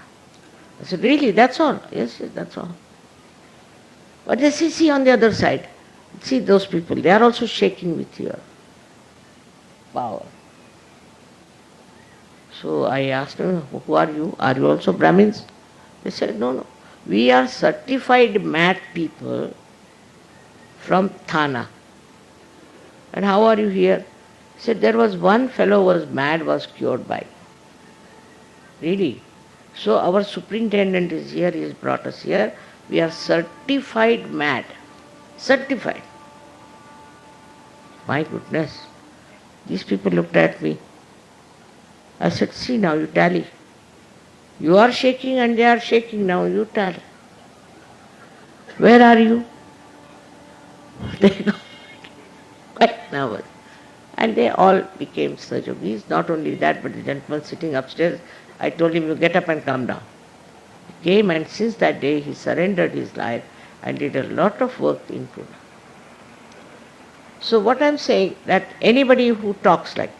I said, really, that's all? Yes, yes, that's all. But they say, see on the other side, see those people, they are also shaking with your power. So I asked them, who are you? Are you also Brahmins? They said, no, no. We are certified mad people from Thana. And how are you here? He said, there was one fellow who was mad, was cured by. Really? So our superintendent is here, he has brought us here. We are certified mad. Certified. My goodness. These people looked at me. I said, see now, you tally. You are shaking and they are shaking now, you tally. Where are you? They got quite nervous. And they all became Sahajogis. Not only that, but the gentleman sitting upstairs, I told him, you get up and come down. He came, and since that day he surrendered his life and did a lot of work in Pune. So what I'm saying, that anybody who talks like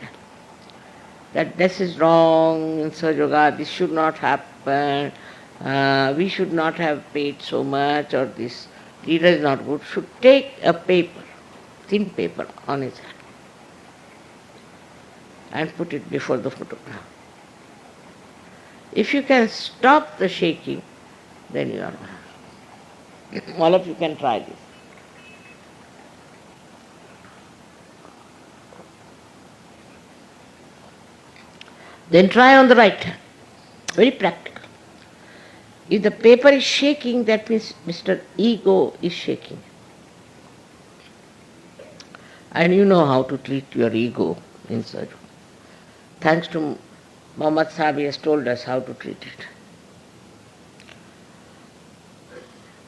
that this is wrong in Sahaja, this should not happen, we should not have paid so much, or this leader is not good, should take a paper, thin paper on his hand and put it before the photograph. If you can stop the shaking, then you are well. All of you can try this. Then try on the right hand. Very practical. If the paper is shaking, that means Mr. Ego is shaking. And you know how to treat your ego in surgery. Thanks to Muhammad Sahib, he has told us how to treat it.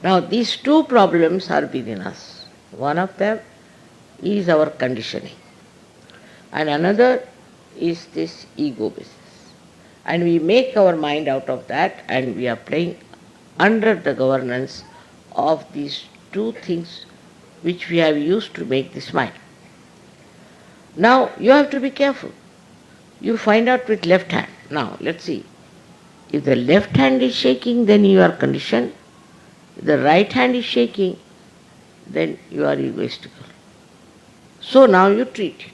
Now these two problems are within us. One of them is our conditioning, and another is this ego business. And we make our mind out of that, and we are playing under the governance of these two things which we have used to make this mind. Now you have to be careful. You find out with left hand. Now let's see. If the left hand is shaking, then you are conditioned. If the right hand is shaking, then you are egoistical. So now you treat it.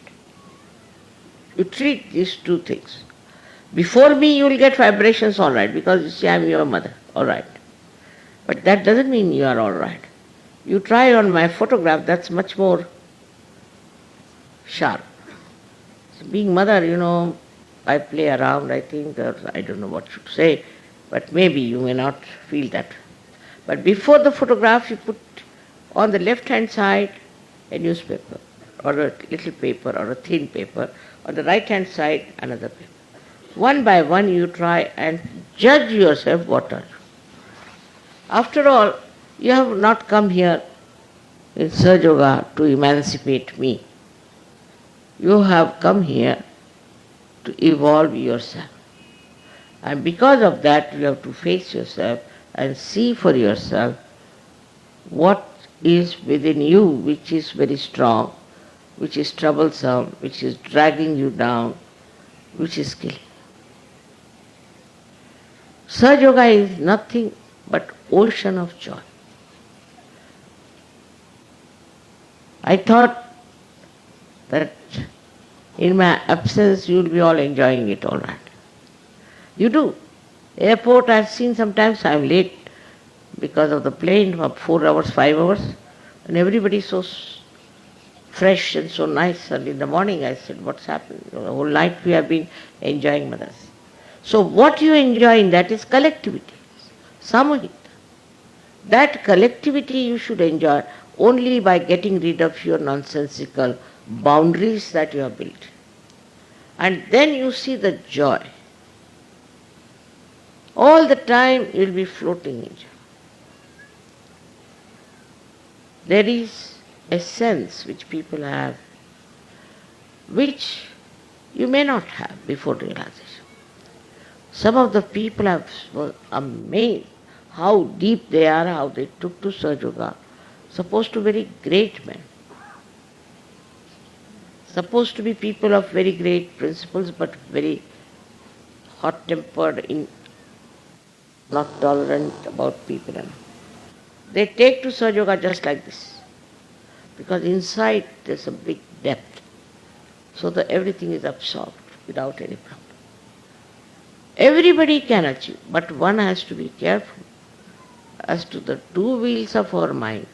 You treat these two things. Before me you will get vibrations all right, because you see I am your mother, all right. But that doesn't mean you are all right. You try on my photograph, that's much more sharp. So being mother, you know, I play around, I think, or I don't know what to say, but maybe you may not feel that. But before the photograph, you put on the left-hand side a newspaper, or a little paper, or a thin paper. On the right-hand side, another paper. One by one, you try and judge yourself what are you. After all, you have not come here in Sahaja Yoga to emancipate me. You have come here to evolve yourself. And because of that, you have to face yourself and see for yourself what is within you which is very strong, which is troublesome, which is dragging you down, which is killing. Sahaja Yoga is nothing but ocean of joy. I thought that in my absence you will be all enjoying it all right. You do. Airport I've seen sometimes I'm late because of the plane for 4 hours, 5 hours, and everybody is so fresh and so nice. And in the morning I said, what's happened? The whole night we have been enjoying Madrasa. So what you enjoy in that is collectivity, samuhik. That collectivity you should enjoy only by getting rid of your nonsensical boundaries that you have built. And then you see the joy. All the time you will be floating in joy. There is a sense which people have, which you may not have before realization. Some of the people were amazed how deep they are, how they took to Sahaja, supposed to be very great men, supposed to be people of very great principles, but very hot-tempered, not tolerant about people. They take to Sahaja just like this, because inside there's a big depth, so that everything is absorbed without any problem. Everybody can achieve, but one has to be careful as to the two wheels of our mind.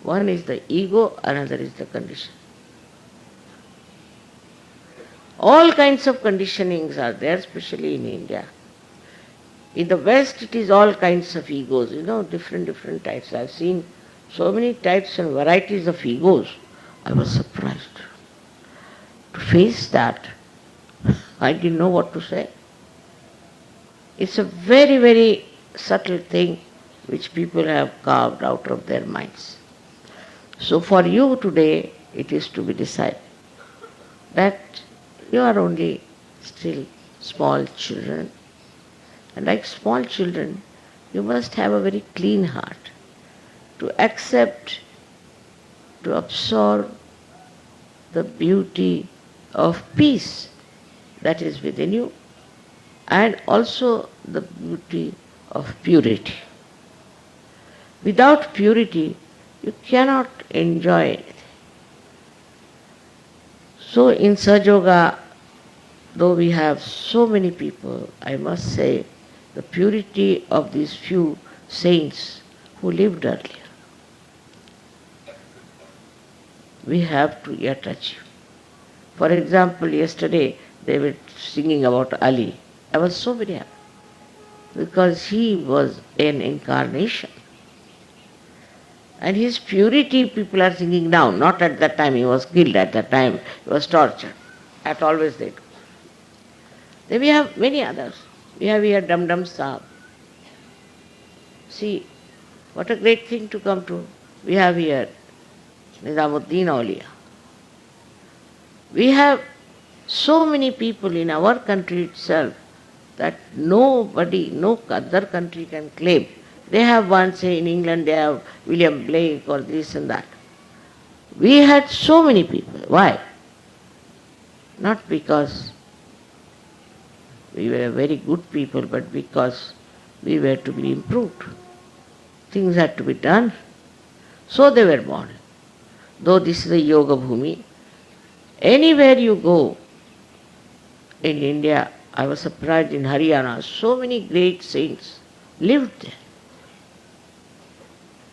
One is the ego, another is the condition. All kinds of conditionings are there, especially in India. In the West, it is all kinds of egos, different types. I've seen so many types and varieties of egos. I was surprised to face that. I didn't know what to say. It's a very, very subtle thing which people have carved out of their minds. So for you today, it is to be decided that you are only still small children. And like small children, you must have a very clean heart to accept, to absorb the beauty of peace that is within you, and also the beauty of purity. Without purity, you cannot enjoy anything. So in Sahaja, though we have so many people, I must say the purity of these few saints who lived earlier, we have to yet achieve. For example, yesterday they were singing about Ali. I was so very happy because he was an incarnation. And his purity people are singing now, not at that time he was killed, at that time he was tortured. That always they do. Then we have many others. We have here Dum Dum Saab. See, what a great thing to come to. We have here Nizamuddin Auliya. We have so many people in our country itself that nobody, no other country can claim. They have one, say in England they have William Blake or this and that. We had so many people. Why? Not because we were very good people, but because we were to be improved. Things had to be done. So they were born. Though this is a yoga bhumi, anywhere you go in India, I was surprised in Haryana, so many great saints lived there.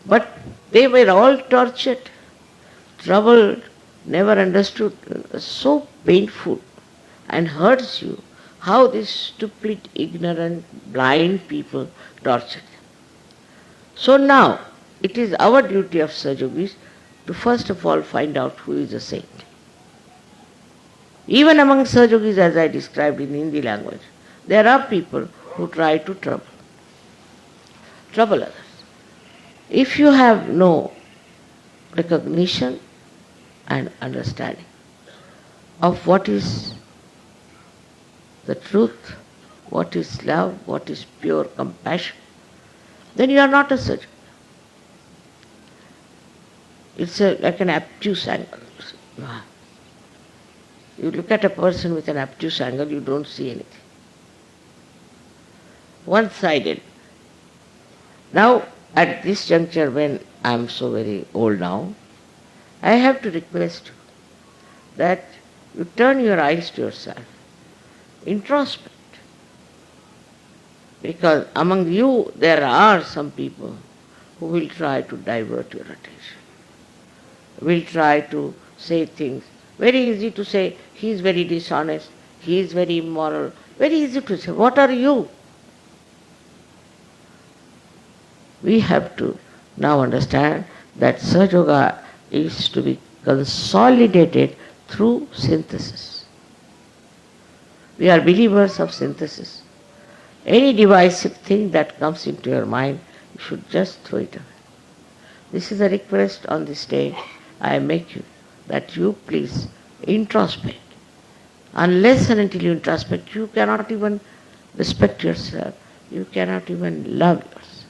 But they were all tortured, troubled, never understood. So painful and hurts you how these stupid, ignorant, blind people torture them. So now, it is our duty of Sahajogis to first of all find out who is a saint. Even among Sahajogis, as I described in Hindi language, there are people who try to trouble others. If you have no recognition and understanding of what is the truth, what is love, what is pure compassion, then you are not a Sahaja. It's like an obtuse angle. You look at a person with an obtuse angle, you don't see anything. One-sided. Now, at this juncture, when I am so very old now, I have to request you that you turn your eyes to yourself, introspect. Because among you there are some people who will try to divert your attention, will try to say things. Very easy to say, he is very dishonest, he is very immoral. Very easy to say. What are you? We have to now understand that Sahaja Yoga is to be consolidated through synthesis. We are believers of synthesis. Any divisive thing that comes into your mind, you should just throw it away. This is a request on this day. I make you that you please introspect. Unless and until you introspect, you cannot even respect yourself. You cannot even love yourself.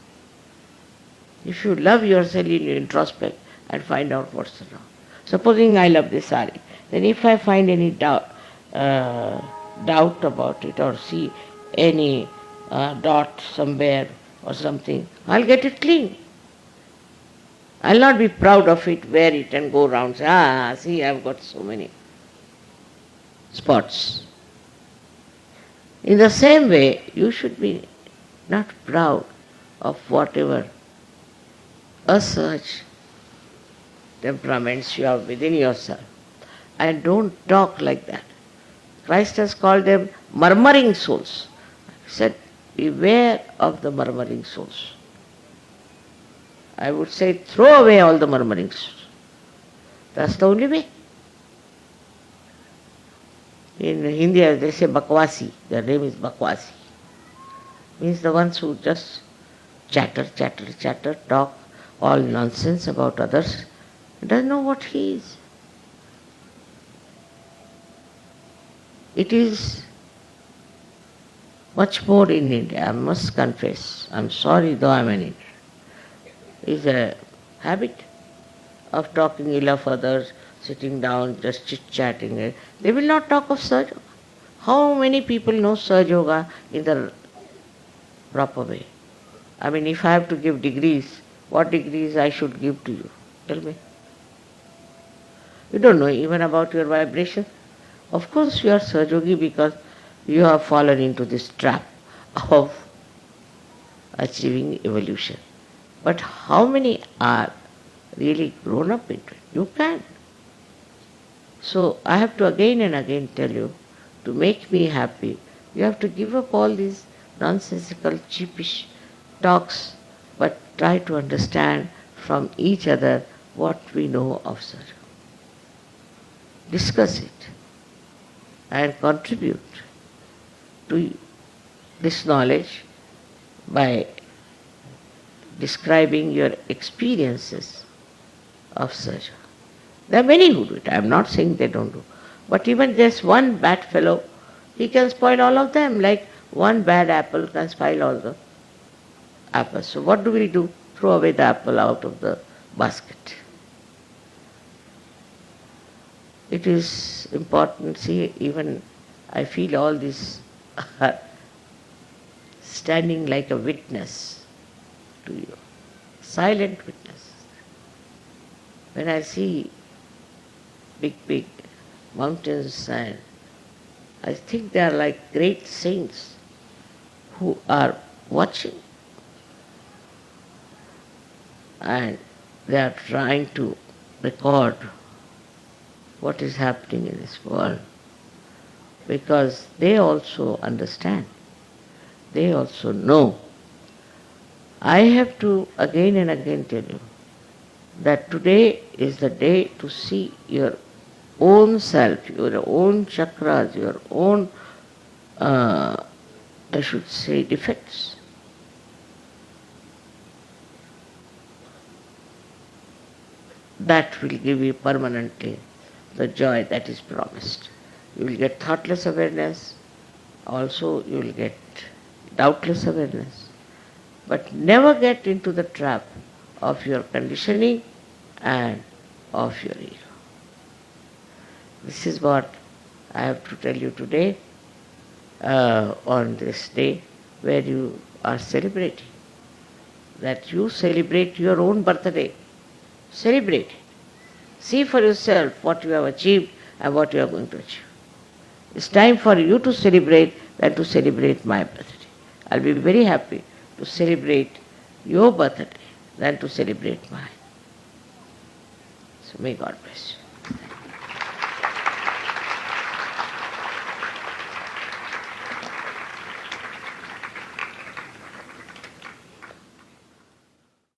If you love yourself, you introspect and find out what's wrong. Supposing I love this sari, then if I find any doubt about it or see any dot somewhere or something, I'll get it clean. I'll not be proud of it, wear it and go around and say, see, I've got so many spots. In the same way, you should be not proud of whatever such temperaments you have within yourself. And don't talk like that. Christ has called them murmuring souls. He said, beware of the murmuring souls. I would say, throw away all the murmuring souls. That's the only way. In India, they say Bakwasi. Their name is Bakwasi. Means the ones who just chatter, talk all nonsense about others. Doesn't know what he is. It is much more in India, I must confess. I'm sorry though I'm an Indian. It's a habit of talking ill of others, sitting down, just chit-chatting. They will not talk of Sahaja Yoga. How many people know Sahaja Yoga in the proper way? I mean, if I have to give degrees, what degrees I should give to you? Tell me. You don't know even about your vibration. Of course you are Sahaja Yogi because you have fallen into this trap of achieving evolution. But how many are really grown up into it? You can't. So I have to again and again tell you, to make me happy, you have to give up all these nonsensical, cheapish talks, but try to understand from each other what we know of Sahaja Yoga. Discuss it and contribute to this knowledge by describing your experiences of Sahaja Yoga. There are many who do it. I am not saying they don't do. But even just one bad fellow, he can spoil all of them. Like one bad apple can spoil all the apples. So what do we do? Throw away the apple out of the basket. It is important. See, even I feel all this standing like a witness to you. Silent witness. When I see big mountains, and I think they are like great saints who are watching and they are trying to record what is happening in this world, because they also understand, they also know. I have to again and again tell you that today is the day to see your own self, your own chakras, your own, I should say, defects. That will give you permanently the joy that is promised. You will get thoughtless awareness, also you will get doubtless awareness, but never get into the trap of your conditioning and of your ego. This is what I have to tell you today on this day where you are celebrating. That you celebrate your own birthday. Celebrate it. See for yourself what you have achieved and what you are going to achieve. It's time for you to celebrate than to celebrate my birthday. I'll be very happy to celebrate your birthday than to celebrate mine. So may God bless you.